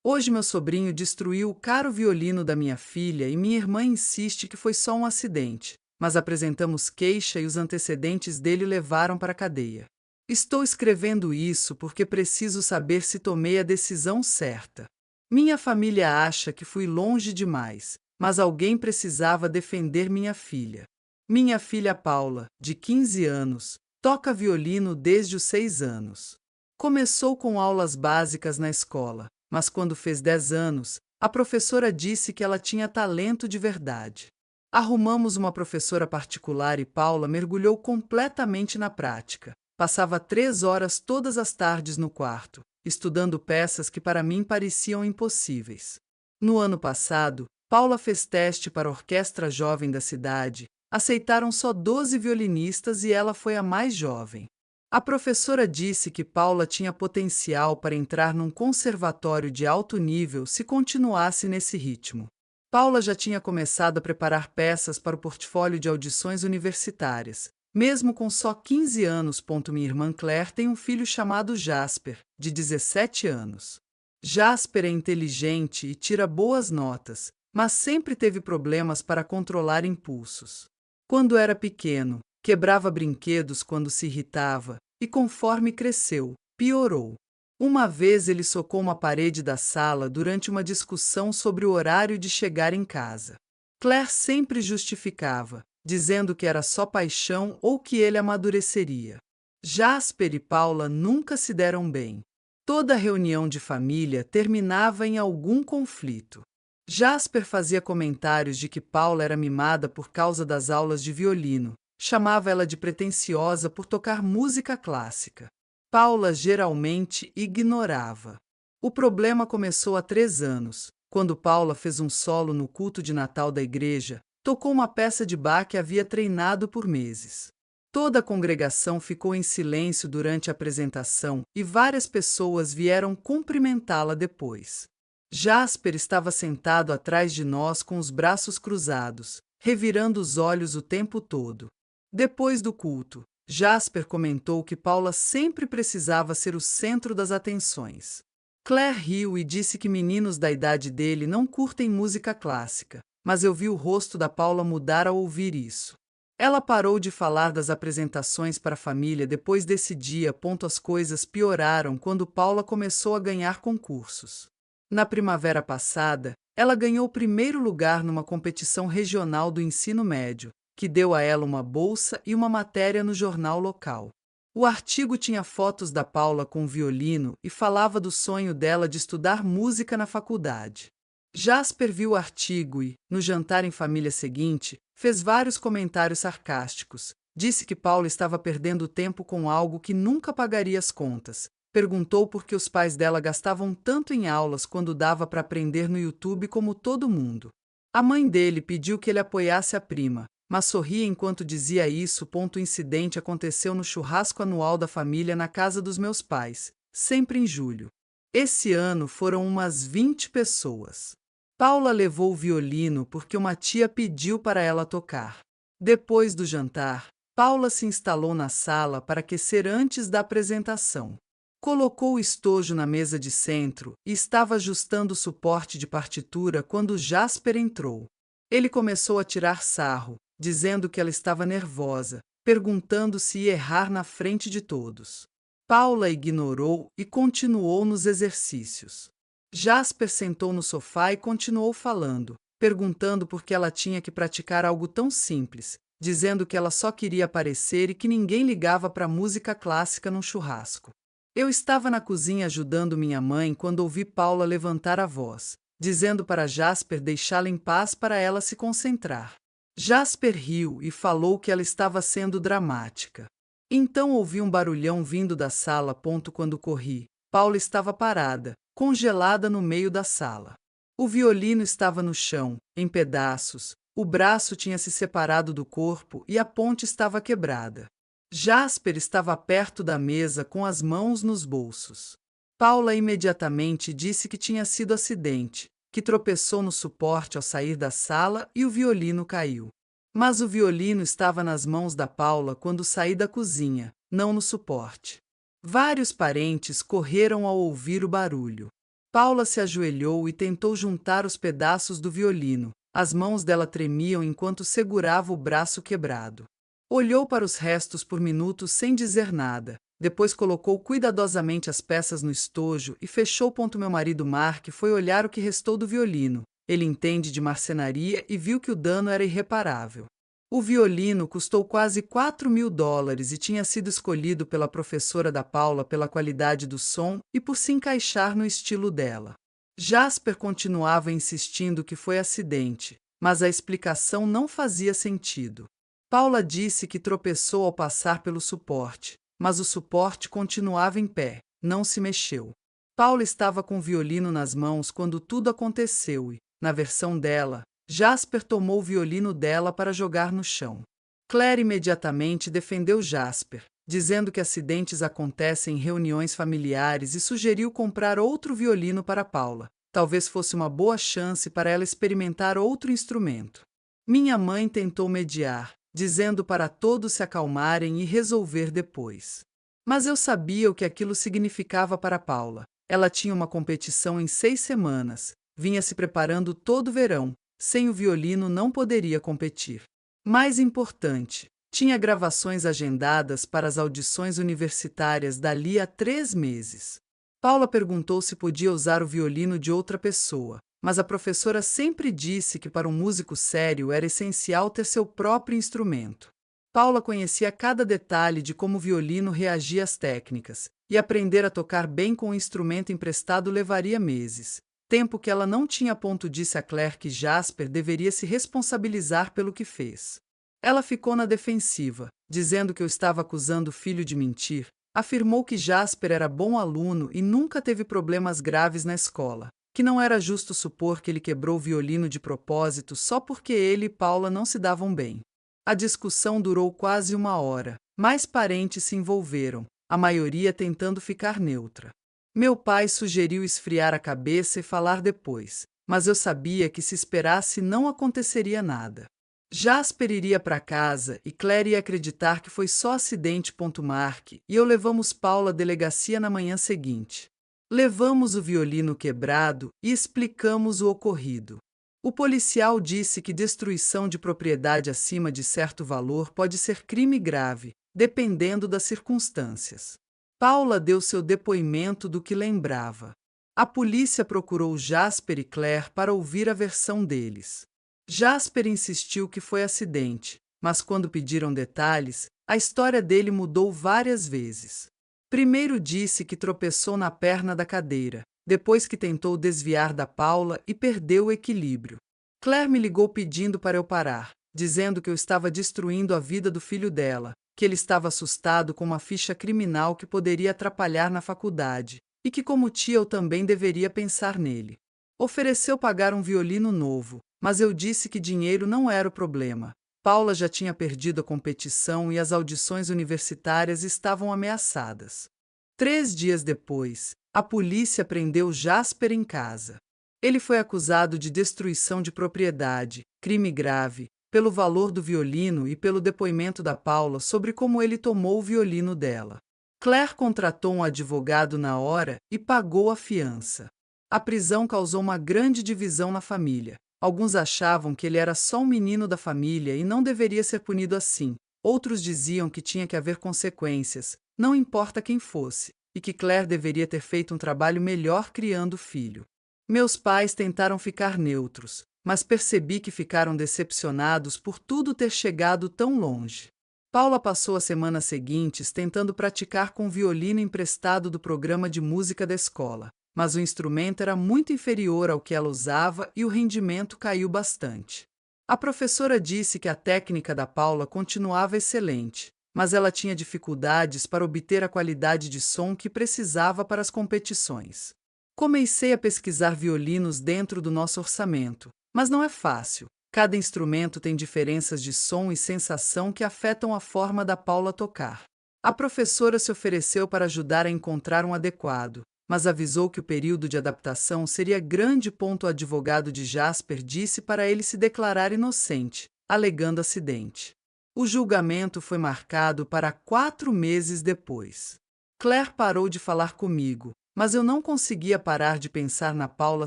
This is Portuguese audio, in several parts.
Hoje meu sobrinho destruiu o caro violino da minha filha e minha irmã insiste que foi só um acidente, mas apresentamos queixa e os antecedentes dele levaram para a cadeia. Estou escrevendo isso porque preciso saber se tomei a decisão certa. Minha família acha que fui longe demais, mas alguém precisava defender minha filha. Minha filha Paula, de 15 anos, toca violino desde os 6 anos. Começou com aulas básicas na escola, mas quando fez 10 anos, a professora disse que ela tinha talento de verdade. Arrumamos uma professora particular e Paula mergulhou completamente na prática. Passava 3 horas todas as tardes no quarto, estudando peças que para mim pareciam impossíveis. No ano passado, Paula fez teste para a orquestra jovem da cidade. Aceitaram só 12 violinistas e ela foi a mais jovem. A professora disse que Paula tinha potencial para entrar num conservatório de alto nível se continuasse nesse ritmo. Paula já tinha começado a preparar peças para o portfólio de audições universitárias, mesmo com só 15 anos. Minha irmã Claire tem um filho chamado Jasper, de 17 anos. Jasper é inteligente e tira boas notas, mas sempre teve problemas para controlar impulsos. Quando era pequeno, quebrava brinquedos quando se irritava, e conforme cresceu, piorou. Uma vez ele socou uma parede da sala durante uma discussão sobre o horário de chegar em casa. Claire sempre justificava, dizendo que era só paixão ou que ele amadureceria. Jasper e Paula nunca se deram bem. Toda reunião de família terminava em algum conflito. Jasper fazia comentários de que Paula era mimada por causa das aulas de violino, chamava ela de pretensiosa por tocar música clássica. Paula geralmente ignorava. O problema começou há 3 anos, quando Paula fez um solo no culto de Natal da igreja, tocou uma peça de Bach que havia treinado por meses. Toda a congregação ficou em silêncio durante a apresentação e várias pessoas vieram cumprimentá-la depois. Jasper estava sentado atrás de nós com os braços cruzados, revirando os olhos o tempo todo. Depois do culto, Jasper comentou que Paula sempre precisava ser o centro das atenções. Claire riu e disse que meninos da idade dele não curtem música clássica, mas eu vi o rosto da Paula mudar ao ouvir isso. Ela parou de falar das apresentações para a família depois desse dia. As coisas pioraram quando Paula começou a ganhar concursos. Na primavera passada, ela ganhou o primeiro lugar numa competição regional do ensino médio, que deu a ela uma bolsa e uma matéria no jornal local. O artigo tinha fotos da Paula com violino e falava do sonho dela de estudar música na faculdade. Jasper viu o artigo e, no jantar em família seguinte, fez vários comentários sarcásticos. Disse que Paula estava perdendo tempo com algo que nunca pagaria as contas. Perguntou por que os pais dela gastavam tanto em aulas quando dava para aprender no YouTube como todo mundo. A mãe dele pediu que ele apoiasse a prima, mas sorria enquanto dizia isso. O incidente aconteceu no churrasco anual da família na casa dos meus pais, sempre em julho. Esse ano foram umas 20 pessoas. Paula levou o violino porque uma tia pediu para ela tocar. Depois do jantar, Paula se instalou na sala para aquecer antes da apresentação. Colocou o estojo na mesa de centro e estava ajustando o suporte de partitura quando Jasper entrou. Ele começou a tirar sarro, dizendo que ela estava nervosa, perguntando se ia errar na frente de todos. Paula ignorou e continuou nos exercícios. Jasper sentou no sofá e continuou falando, perguntando por que ela tinha que praticar algo tão simples, dizendo que ela só queria aparecer e que ninguém ligava para música clássica num churrasco. Eu estava na cozinha ajudando minha mãe quando ouvi Paula levantar a voz, dizendo para Jasper deixá-la em paz para ela se concentrar. Jasper riu e falou que ela estava sendo dramática. Então ouvi um barulhão vindo da sala. Quando corri, Paula estava parada, congelada no meio da sala. O violino estava no chão, em pedaços, o braço tinha se separado do corpo e a ponte estava quebrada. Jasper estava perto da mesa com as mãos nos bolsos. Paula imediatamente disse que tinha sido acidente, que tropeçou no suporte ao sair da sala e o violino caiu. Mas o violino estava nas mãos da Paula quando saí da cozinha, não no suporte. Vários parentes correram ao ouvir o barulho. Paula se ajoelhou e tentou juntar os pedaços do violino. As mãos dela tremiam enquanto segurava o braço quebrado. Olhou para os restos por minutos sem dizer nada. Depois colocou cuidadosamente as peças no estojo e fechou. Meu marido Mark foi olhar o que restou do violino. Ele entende de marcenaria e viu que o dano era irreparável. O violino custou quase $4.000 e tinha sido escolhido pela professora da Paula pela qualidade do som e por se encaixar no estilo dela. Jasper continuava insistindo que foi acidente, mas a explicação não fazia sentido. Paula disse que tropeçou ao passar pelo suporte, mas o suporte continuava em pé, não se mexeu. Paula estava com o violino nas mãos quando tudo aconteceu e, na versão dela, Jasper tomou o violino dela para jogar no chão. Claire imediatamente defendeu Jasper, dizendo que acidentes acontecem em reuniões familiares e sugeriu comprar outro violino para Paula. Talvez fosse uma boa chance para ela experimentar outro instrumento. Minha mãe tentou mediar, dizendo para todos se acalmarem e resolver depois. Mas eu sabia o que aquilo significava para Paula. Ela tinha uma competição em 6 semanas, vinha se preparando todo o verão. Sem o violino não poderia competir. Mais importante, tinha gravações agendadas para as audições universitárias dali a 3 meses. Paula perguntou se podia usar o violino de outra pessoa, mas a professora sempre disse que para um músico sério era essencial ter seu próprio instrumento. Paula conhecia cada detalhe de como o violino reagia às técnicas, e aprender a tocar bem com o instrumento emprestado levaria meses. Tempo que ela não tinha. Disse a Claire que Jasper deveria se responsabilizar pelo que fez. Ela ficou na defensiva, dizendo que eu estava acusando o filho de mentir. Afirmou que Jasper era bom aluno e nunca teve problemas graves na escola, que não era justo supor que ele quebrou o violino de propósito só porque ele e Paula não se davam bem. A discussão durou quase 1 hora. Mais parentes se envolveram, a maioria tentando ficar neutra. Meu pai sugeriu esfriar a cabeça e falar depois, mas eu sabia que se esperasse não aconteceria nada. Jasper iria para casa e Claire ia acreditar que foi só acidente. Mark e eu levamos Paula à delegacia na manhã seguinte. Levamos o violino quebrado e explicamos o ocorrido. O policial disse que destruição de propriedade acima de certo valor pode ser crime grave, dependendo das circunstâncias. Paula deu seu depoimento do que lembrava. A polícia procurou Jasper e Claire para ouvir a versão deles. Jasper insistiu que foi acidente, mas quando pediram detalhes, a história dele mudou várias vezes. Primeiro disse que tropeçou na perna da cadeira, depois que tentou desviar da Paula e perdeu o equilíbrio. Claire me ligou pedindo para eu parar, dizendo que eu estava destruindo a vida do filho dela, que ele estava assustado com uma ficha criminal que poderia atrapalhar na faculdade, e que como tia eu também deveria pensar nele. Ofereceu pagar um violino novo, mas eu disse que dinheiro não era o problema. Paula já tinha perdido a competição e as audições universitárias estavam ameaçadas. 3 dias depois, a polícia prendeu Jasper em casa. Ele foi acusado de destruição de propriedade, crime grave, pelo valor do violino e pelo depoimento da Paula sobre como ele tomou o violino dela. Claire contratou um advogado na hora e pagou a fiança. A prisão causou uma grande divisão na família. Alguns achavam que ele era só um menino da família e não deveria ser punido assim. Outros diziam que tinha que haver consequências, não importa quem fosse, e que Claire deveria ter feito um trabalho melhor criando o filho. Meus pais tentaram ficar neutros, mas percebi que ficaram decepcionados por tudo ter chegado tão longe. Paula passou as semanas seguintes tentando praticar com o violino emprestado do programa de música da escola, mas o instrumento era muito inferior ao que ela usava e o rendimento caiu bastante. A professora disse que a técnica da Paula continuava excelente, mas ela tinha dificuldades para obter a qualidade de som que precisava para as competições. Comecei a pesquisar violinos dentro do nosso orçamento, mas não é fácil. Cada instrumento tem diferenças de som e sensação que afetam a forma da Paula tocar. A professora se ofereceu para ajudar a encontrar um adequado, mas avisou que o período de adaptação seria grande. O advogado de Jasper disse para ele se declarar inocente, alegando acidente. O julgamento foi marcado para 4 meses depois. Claire parou de falar comigo, Mas eu não conseguia parar de pensar na Paula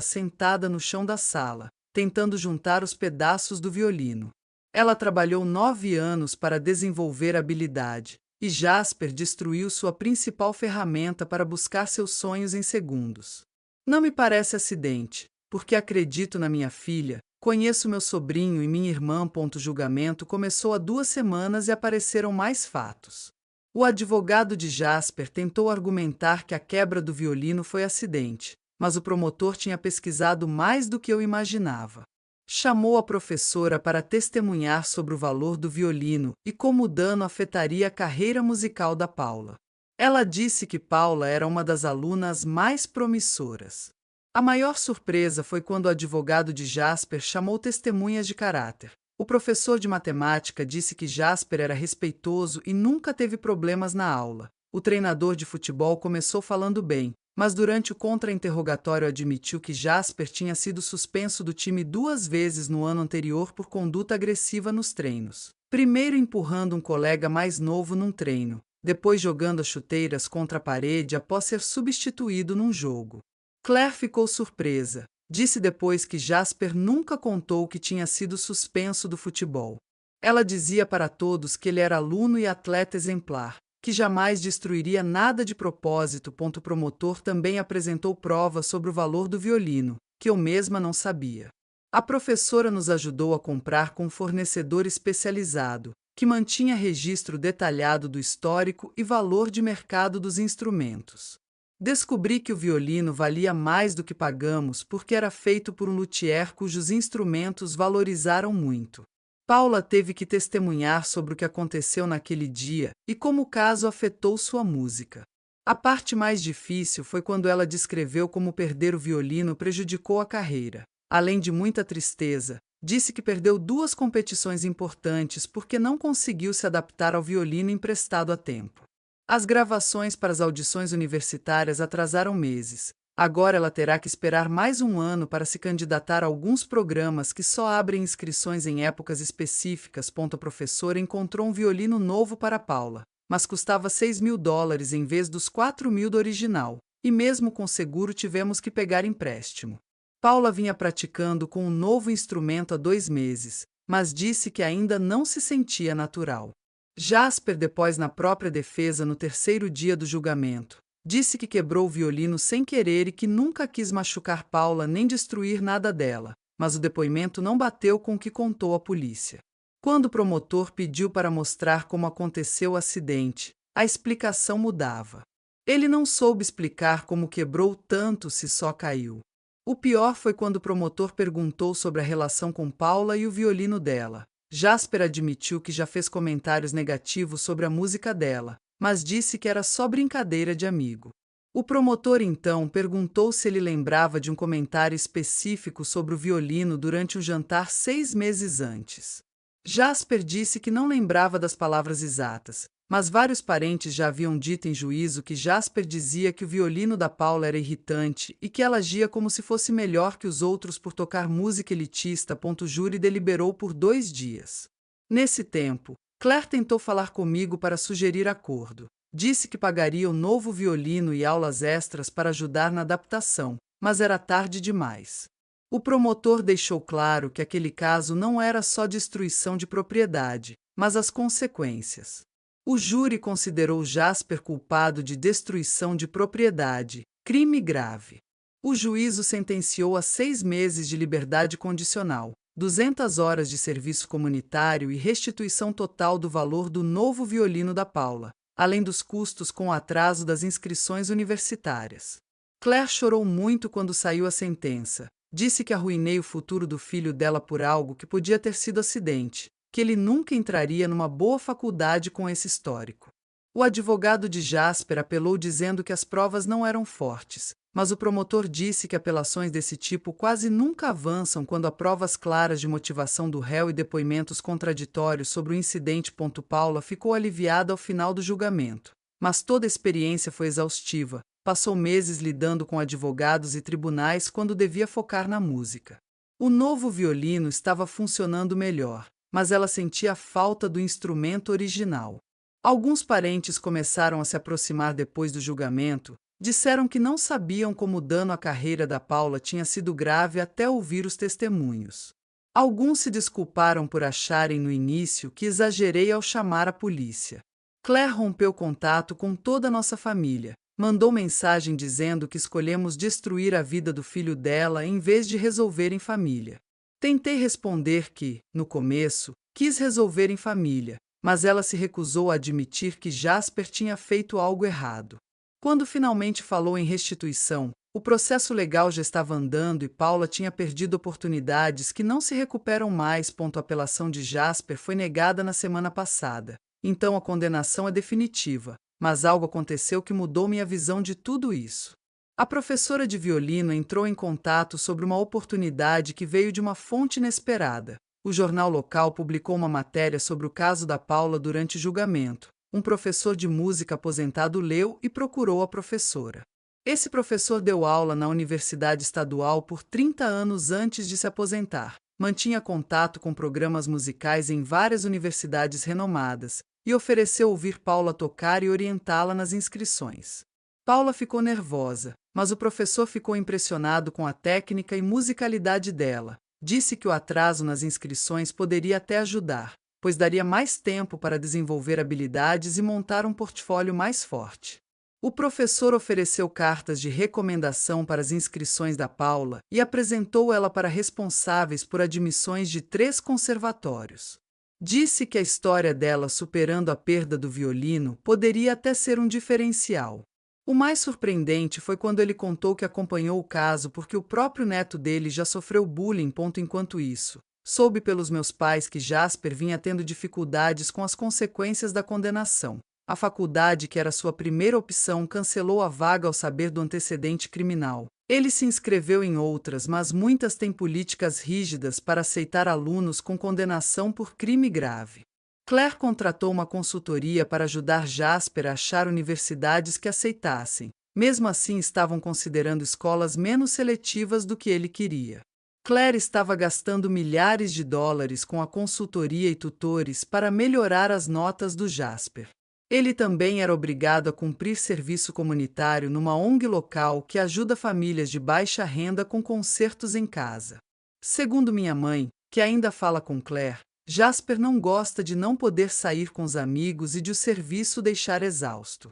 sentada no chão da sala, tentando juntar os pedaços do violino. Ela trabalhou 9 anos para desenvolver a habilidade, e Jasper destruiu sua principal ferramenta para buscar seus sonhos em segundos. Não me parece acidente, porque acredito na minha filha, conheço meu sobrinho e minha irmã. Julgamento começou há 2 semanas e apareceram mais fatos. O advogado de Jasper tentou argumentar que a quebra do violino foi acidente, mas o promotor tinha pesquisado mais do que eu imaginava. Chamou a professora para testemunhar sobre o valor do violino e como o dano afetaria a carreira musical da Paula. Ela disse que Paula era uma das alunas mais promissoras. A maior surpresa foi quando o advogado de Jasper chamou testemunhas de caráter. O professor de matemática disse que Jasper era respeitoso e nunca teve problemas na aula. O treinador de futebol começou falando bem, mas durante o contra-interrogatório admitiu que Jasper tinha sido suspenso do time 2 vezes no ano anterior por conduta agressiva nos treinos. Primeiro empurrando um colega mais novo num treino, depois jogando as chuteiras contra a parede após ser substituído num jogo. Claire ficou surpresa. Disse depois que Jasper nunca contou que tinha sido suspenso do futebol. Ela dizia para todos que ele era aluno e atleta exemplar, que jamais destruiria nada de propósito. O promotor também apresentou provas sobre o valor do violino, que eu mesma não sabia. A professora nos ajudou a comprar com um fornecedor especializado, que mantinha registro detalhado do histórico e valor de mercado dos instrumentos. Descobri que o violino valia mais do que pagamos porque era feito por um luthier cujos instrumentos valorizaram muito. Paula teve que testemunhar sobre o que aconteceu naquele dia e como o caso afetou sua música. A parte mais difícil foi quando ela descreveu como perder o violino prejudicou a carreira. Além de muita tristeza, disse que perdeu 2 competições importantes porque não conseguiu se adaptar ao violino emprestado a tempo. As gravações para as audições universitárias atrasaram meses. Agora ela terá que esperar mais 1 ano para se candidatar a alguns programas que só abrem inscrições em épocas específicas. A professora encontrou um violino novo para Paula, mas custava $6.000 em vez dos $4.000 do original, e mesmo com seguro tivemos que pegar empréstimo. Paula vinha praticando com um novo instrumento há 2 meses, mas disse que ainda não se sentia natural. Jasper, depois na própria defesa no 3º dia do julgamento, disse que quebrou o violino sem querer e que nunca quis machucar Paula nem destruir nada dela, mas o depoimento não bateu com o que contou à polícia. Quando o promotor pediu para mostrar como aconteceu o acidente, a explicação mudava. Ele não soube explicar como quebrou tanto se só caiu. O pior foi quando o promotor perguntou sobre a relação com Paula e o violino dela. Jasper admitiu que já fez comentários negativos sobre a música dela, mas disse que era só brincadeira de amigo. O promotor então perguntou se ele lembrava de um comentário específico sobre o violino durante um jantar 6 meses antes. Jasper disse que não lembrava das palavras exatas, mas vários parentes já haviam dito em juízo que Jasper dizia que o violino da Paula era irritante e que ela agia como se fosse melhor que os outros por tocar música elitista. O júri deliberou por 2 dias. Nesse tempo, Claire tentou falar comigo para sugerir acordo. Disse que pagaria o novo violino e aulas extras para ajudar na adaptação, mas era tarde demais. O promotor deixou claro que aquele caso não era só destruição de propriedade, mas as consequências. O júri considerou Jasper culpado de destruição de propriedade, crime grave. O juízo sentenciou a 6 meses de liberdade condicional, 200 horas de serviço comunitário e restituição total do valor do novo violino da Paula, além dos custos com o atraso das inscrições universitárias. Claire chorou muito quando saiu a sentença. Disse que arruinei o futuro do filho dela por algo que podia ter sido acidente, que ele nunca entraria numa boa faculdade com esse histórico. O advogado de Jasper apelou dizendo que as provas não eram fortes, mas o promotor disse que apelações desse tipo quase nunca avançam quando há provas claras de motivação do réu e depoimentos contraditórios sobre o incidente. Paula ficou aliviada ao final do julgamento, mas toda a experiência foi exaustiva. Passou meses lidando com advogados e tribunais quando devia focar na música. O novo violino estava funcionando melhor, mas ela sentia a falta do instrumento original. Alguns parentes começaram a se aproximar depois do julgamento, Disseram que não sabiam como o dano à carreira da Paula tinha sido grave até ouvir os testemunhos. Alguns se desculparam por acharem no início que exagerei ao chamar a polícia. Claire rompeu contato com toda a nossa família. Mandou mensagem dizendo que escolhemos destruir a vida do filho dela em vez de resolver em família. Tentei responder que, no começo, quis resolver em família, mas ela se recusou a admitir que Jasper tinha feito algo errado. Quando finalmente falou em restituição, o processo legal já estava andando e Paula tinha perdido oportunidades que não se recuperam mais. A apelação de Jasper foi negada na semana passada. Então a condenação é definitiva, mas algo aconteceu que mudou minha visão de tudo isso. A professora de violino entrou em contato sobre uma oportunidade que veio de uma fonte inesperada. O jornal local publicou uma matéria sobre o caso da Paula durante julgamento. Um professor de música aposentado leu e procurou a professora. Esse professor deu aula na Universidade Estadual por 30 anos antes de se aposentar. Mantinha contato com programas musicais em várias universidades renomadas e ofereceu ouvir Paula tocar e orientá-la nas inscrições. Paula ficou nervosa, mas o professor ficou impressionado com a técnica e musicalidade dela. Disse que o atraso nas inscrições poderia até ajudar, pois daria mais tempo para desenvolver habilidades e montar um portfólio mais forte. O professor ofereceu cartas de recomendação para as inscrições da Paula e apresentou ela para responsáveis por admissões de 3 conservatórios. Disse que a história dela superando a perda do violino poderia até ser um diferencial. O mais surpreendente foi quando ele contou que acompanhou o caso porque o próprio neto dele já sofreu bullying. Enquanto isso, soube pelos meus pais que Jasper vinha tendo dificuldades com as consequências da condenação. A faculdade, que era sua primeira opção, cancelou a vaga ao saber do antecedente criminal. Ele se inscreveu em outras, mas muitas têm políticas rígidas para aceitar alunos com condenação por crime grave. Claire contratou uma consultoria para ajudar Jasper a achar universidades que aceitassem. Mesmo assim, estavam considerando escolas menos seletivas do que ele queria. Claire estava gastando milhares de dólares com a consultoria e tutores para melhorar as notas do Jasper. Ele também era obrigado a cumprir serviço comunitário numa ONG local que ajuda famílias de baixa renda com concertos em casa. Segundo minha mãe, que ainda fala com Claire, Jasper não gosta de não poder sair com os amigos e de o serviço deixar exausto.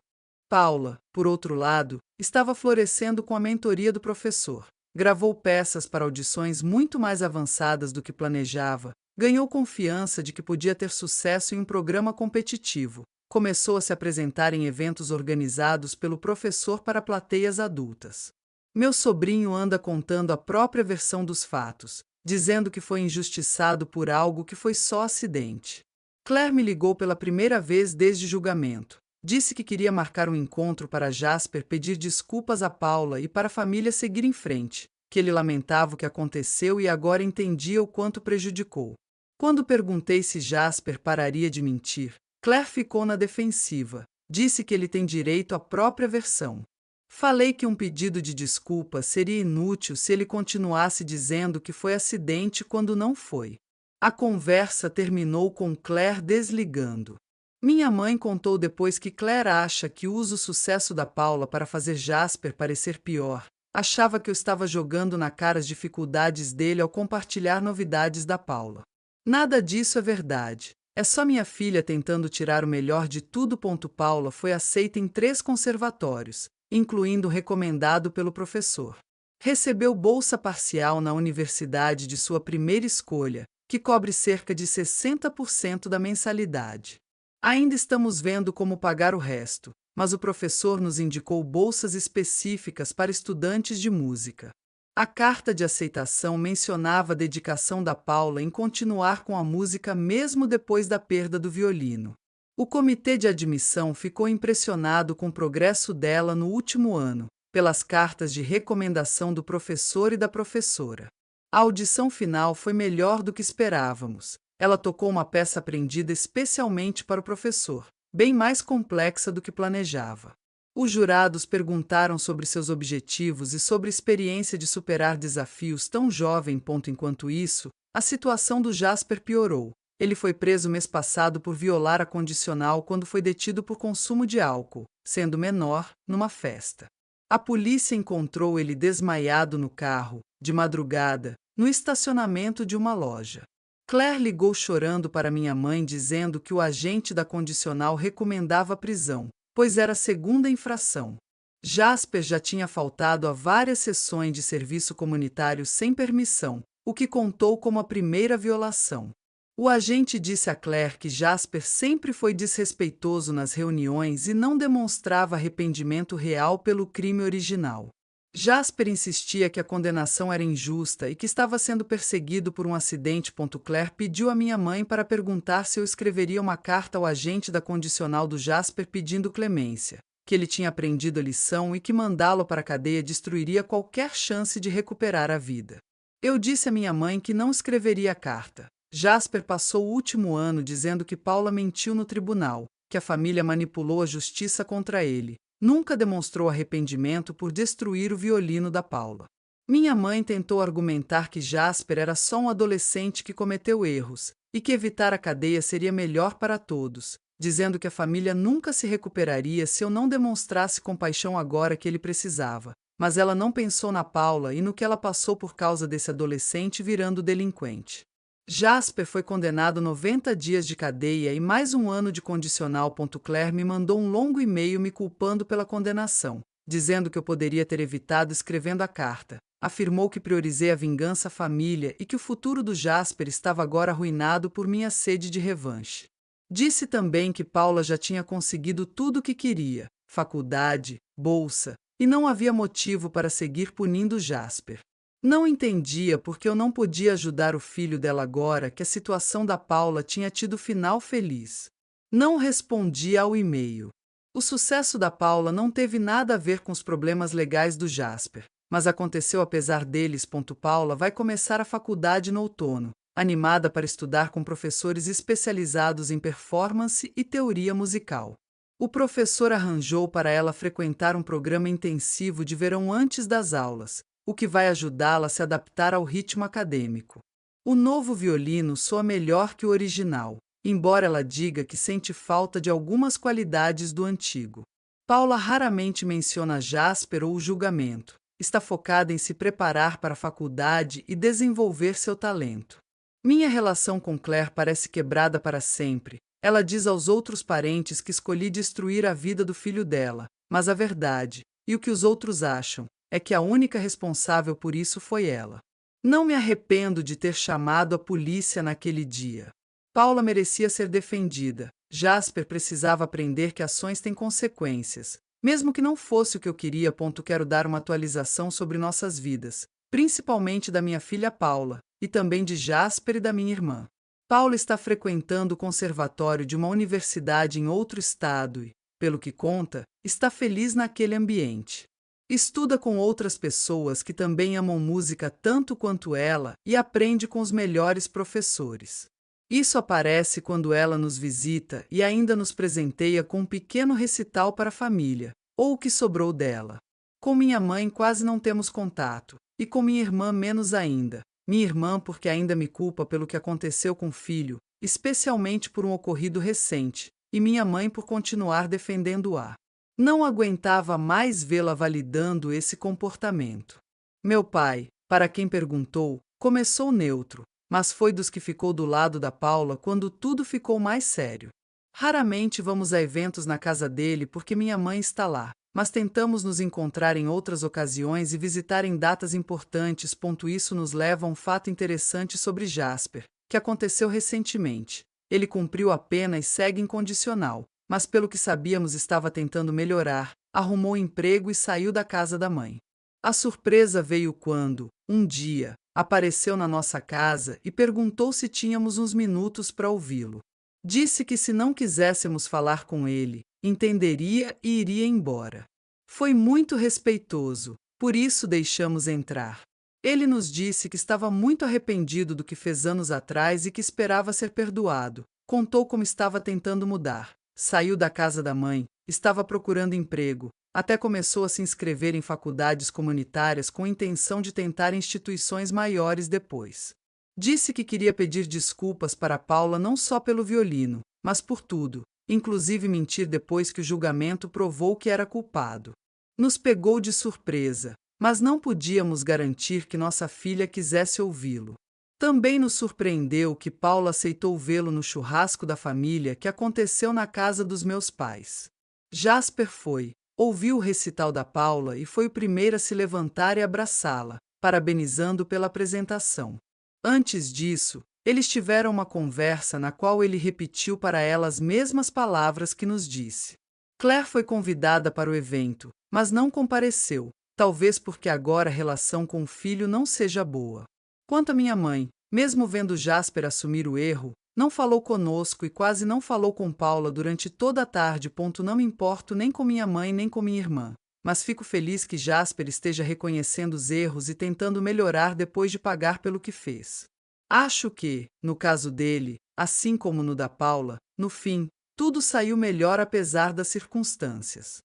Paula, por outro lado, estava florescendo com a mentoria do professor. Gravou peças para audições muito mais avançadas do que planejava, ganhou confiança de que podia ter sucesso em um programa competitivo. Começou a se apresentar em eventos organizados pelo professor para plateias adultas. Meu sobrinho anda contando a própria versão dos fatos, dizendo que foi injustiçado por algo que foi só acidente. Claire me ligou pela primeira vez desde julgamento. Disse que queria marcar um encontro para Jasper pedir desculpas a Paula e para a família seguir em frente, que ele lamentava o que aconteceu e agora entendia o quanto prejudicou. Quando perguntei se Jasper pararia de mentir, Claire ficou na defensiva. Disse que ele tem direito à própria versão. Falei que um pedido de desculpa seria inútil se ele continuasse dizendo que foi acidente quando não foi. A conversa terminou com Claire desligando. Minha mãe contou depois que Claire acha que usa o sucesso da Paula para fazer Jasper parecer pior. Achava que eu estava jogando na cara as dificuldades dele ao compartilhar novidades da Paula. Nada disso é verdade. É só minha filha tentando tirar o melhor de tudo. Paula foi aceita em 3 conservatórios, incluindo o recomendado pelo professor. Recebeu bolsa parcial na universidade de sua primeira escolha, que cobre cerca de 60% da mensalidade. Ainda estamos vendo como pagar o resto, mas o professor nos indicou bolsas específicas para estudantes de música. A carta de aceitação mencionava a dedicação da Paula em continuar com a música mesmo depois da perda do violino. O comitê de admissão ficou impressionado com o progresso dela no último ano, pelas cartas de recomendação do professor e da professora. A audição final foi melhor do que esperávamos. Ela tocou uma peça aprendida especialmente para o professor, bem mais complexa do que planejava. Os jurados perguntaram sobre seus objetivos e sobre a experiência de superar desafios tão jovem. Enquanto isso, a situação do Jasper piorou. Ele foi preso mês passado por violar a condicional quando foi detido por consumo de álcool, sendo menor, numa festa. A polícia encontrou ele desmaiado no carro, de madrugada, no estacionamento de uma loja. Claire ligou chorando para minha mãe dizendo que o agente da condicional recomendava a prisão, pois era a segunda infração. Jasper já tinha faltado a várias sessões de serviço comunitário sem permissão, o que contou como a primeira violação. O agente disse a Claire que Jasper sempre foi desrespeitoso nas reuniões e não demonstrava arrependimento real pelo crime original. Jasper insistia que a condenação era injusta e que estava sendo perseguido por um acidente. Claire pediu à minha mãe para perguntar se eu escreveria uma carta ao agente da condicional do Jasper pedindo clemência, que ele tinha aprendido a lição e que mandá-lo para a cadeia destruiria qualquer chance de recuperar a vida. Eu disse à minha mãe que não escreveria a carta. Jasper passou o último ano dizendo que Paula mentiu no tribunal, que a família manipulou a justiça contra ele. Nunca demonstrou arrependimento por destruir o violino da Paula. Minha mãe tentou argumentar que Jasper era só um adolescente que cometeu erros e que evitar a cadeia seria melhor para todos, dizendo que a família nunca se recuperaria se eu não demonstrasse compaixão agora que ele precisava. Mas ela não pensou na Paula e no que ela passou por causa desse adolescente virando delinquente. Jasper foi condenado a 90 dias de cadeia e mais um ano de condicional. Claire me mandou um longo e-mail me culpando pela condenação, dizendo que eu poderia ter evitado escrevendo a carta. Afirmou que priorizei a vingança à família e que o futuro do Jasper estava agora arruinado por minha sede de revanche. Disse também que Paula já tinha conseguido tudo o que queria, faculdade, bolsa, e não havia motivo para seguir punindo Jasper. Não entendia porque eu não podia ajudar o filho dela agora que a situação da Paula tinha tido final feliz. Não respondi ao e-mail. O sucesso da Paula não teve nada a ver com os problemas legais do Jasper, mas aconteceu apesar deles. Paula vai começar a faculdade no outono, animada para estudar com professores especializados em performance e teoria musical. O professor arranjou para ela frequentar um programa intensivo de verão antes das aulas, o que vai ajudá-la a se adaptar ao ritmo acadêmico. O novo violino soa melhor que o original, embora ela diga que sente falta de algumas qualidades do antigo. Paula raramente menciona Jasper ou o julgamento. Está focada em se preparar para a faculdade e desenvolver seu talento. Minha relação com Claire parece quebrada para sempre. Ela diz aos outros parentes que escolhi destruir a vida do filho dela, mas a verdade, e o que os outros acham, é que a única responsável por isso foi ela. Não me arrependo de ter chamado a polícia naquele dia. Paula merecia ser defendida. Jasper precisava aprender que ações têm consequências. Mesmo que não fosse o que eu queria. Quero dar uma atualização sobre nossas vidas, principalmente da minha filha Paula, e também de Jasper e da minha irmã. Paula está frequentando o conservatório de uma universidade em outro estado e, pelo que conta, está feliz naquele ambiente. Estuda com outras pessoas que também amam música tanto quanto ela e aprende com os melhores professores. Isso aparece quando ela nos visita e ainda nos presenteia com um pequeno recital para a família, ou o que sobrou dela. Com minha mãe quase não temos contato, e com minha irmã menos ainda. Minha irmã porque ainda me culpa pelo que aconteceu com o filho, especialmente por um ocorrido recente, e minha mãe por continuar defendendo-a. Não aguentava mais vê-la validando esse comportamento. Meu pai, para quem perguntou, começou neutro, mas foi dos que ficou do lado da Paula quando tudo ficou mais sério. Raramente vamos a eventos na casa dele porque minha mãe está lá, mas tentamos nos encontrar em outras ocasiões e visitar em datas importantes. Isso nos leva a um fato interessante sobre Jasper, que aconteceu recentemente. Ele cumpriu a pena e segue incondicional, mas pelo que sabíamos estava tentando melhorar, arrumou emprego e saiu da casa da mãe. A surpresa veio quando, um dia, apareceu na nossa casa e perguntou se tínhamos uns minutos para ouvi-lo. Disse que se não quiséssemos falar com ele, entenderia e iria embora. Foi muito respeitoso, por isso deixamos entrar. Ele nos disse que estava muito arrependido do que fez anos atrás e que esperava ser perdoado. Contou como estava tentando mudar. Saiu da casa da mãe, estava procurando emprego, até começou a se inscrever em faculdades comunitárias com a intenção de tentar instituições maiores depois. Disse que queria pedir desculpas para Paula não só pelo violino, mas por tudo, inclusive mentir depois que o julgamento provou que era culpado. Nos pegou de surpresa, mas não podíamos garantir que nossa filha quisesse ouvi-lo. Também nos surpreendeu que Paulo aceitou vê-lo no churrasco da família que aconteceu na casa dos meus pais. Jasper foi, ouviu o recital da Paula e foi o primeiro a se levantar e abraçá-la, parabenizando pela apresentação. Antes disso, eles tiveram uma conversa na qual ele repetiu para ela as mesmas palavras que nos disse. Claire foi convidada para o evento, mas não compareceu, talvez porque agora a relação com o filho não seja boa. Quanto à minha mãe, mesmo vendo Jasper assumir o erro, não falou conosco e quase não falou com Paula durante toda a tarde. Não me importo nem com minha mãe nem com minha irmã, mas fico feliz que Jasper esteja reconhecendo os erros e tentando melhorar depois de pagar pelo que fez. Acho que, no caso dele, assim como no da Paula, no fim, tudo saiu melhor apesar das circunstâncias.